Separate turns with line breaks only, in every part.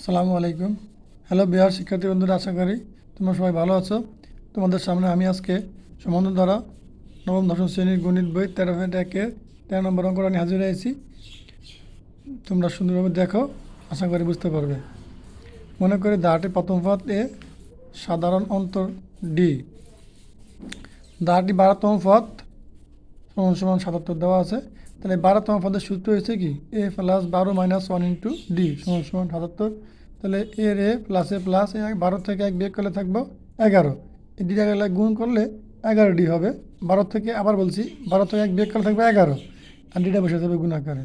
আসসালামু আলাইকুম। হ্যালো বিহার শিক্ষার্থী বন্ধুরা, আশা করি তোমরা সবাই ভালো আছো। তোমাদের সামনে আমি আজকে সম্বন্ধ দ্বারা নবম দশম শ্রেণীর গণিত বই 13.1-এর 13 নম্বর অঙ্কটা নিয়ে হাজির হয়েছি। তোমরা সুন্দরভাবে দেখো, আশা করি বুঝতে পারবে। মনে করি ধারাটির প্রথম পদ এ, সাধারণ অন্তর ডি। ধারাটি 12তম পদ সমান 77 দেওয়া আছে। তাহলে 12তম পদের সূত্র হয়েছে কি, a plus 12 minus 1 into D সমান 77। তাহলে এর এ প্লাস 12 থেকে 1 বিয়োগ করলে থাকবো 11। এই ডি জায়গায় গুণ করলে 11 হবে। 12 থেকে আবার বলছি, 12 থেকে 1 বিয়োগ করলে থাকবে 11, আর ডিটা বসে যাবে গুণ আকারে।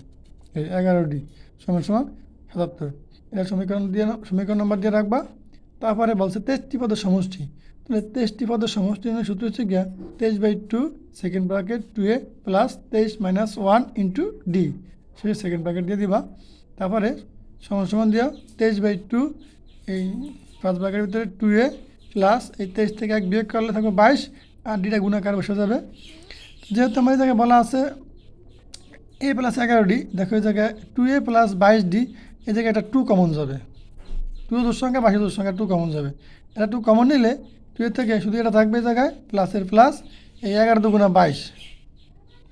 এই 11 সমান 77। এটা সমীকরণ নম্বর দিয়ে রাখবা। তারপরে বলছে 23টি পদের সমষ্টি। তাহলে 23টি পদের সমষ্টি সূত্র হচ্ছে গিয়া 23/2 second bracket 2a plus 23 minus 1 into D, সেই সেকেন্ড ব্র্যাকেট দিয়ে দিবা। তারপরে সমান দিয়া 23/2 এই ফার্স্ট ব্র্যাকেটের ভিতরে 2a প্লাস এই 23 থেকে 1 বিয়োগ করলে থাকবে 22, আর ডিটা গুণাকার বসে যাবে। যেহেতু আমার এই জায়গায় বলা আছে a প্লাস 11d, দেখো এই জায়গায় 2a প্লাস 22d, এই জায়গায় একটা 2 কমন যাবে। 2 দুঃসংখ্যা 22 দুঃসংখ্যা 2 কমন যাবে। এটা 2 কমন নিলে 2 এর থেকে শুধু এটা থাকবে এই জায়গায় প্লাসের প্লাস, এই 11 দুগুণা 22।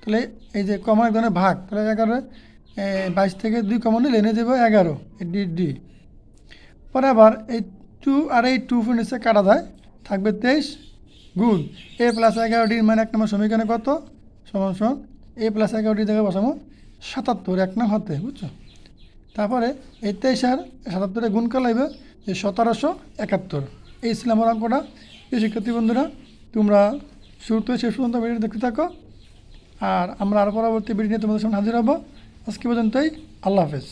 তাহলে এই যে কমন এক ধরনের ভাগ, তাহলে 11 22 থেকে 2 কমন নিলে এনে দেবো 11 ডি ডি। পরে আবার এই 2 আর এই 2 নিচে কাটা যায়, থাকবে 23 গুণ a প্লাস 11d মানে 1 নম্বর সমীকরণে কত সমান a প্লাস 11d জায়গায় বসাবো 77 1 নাম হাতে, বুঝছো। তারপরে এই 23 আর 77 গুণ করে লাগবে যে 1771। এই ছিল আমার অঙ্কটা। এই শিক্ষার্থী বন্ধুরা, তোমরা শুরু থেকে শেষ পর্যন্ত ভিডিও দেখতে থাকো, আর আমরা আরও পরবর্তী ভিডিও নিয়ে তোমাদের সামনে হাজির হবো। আজকে পর্যন্তই, আল্লাহ হাফেজ।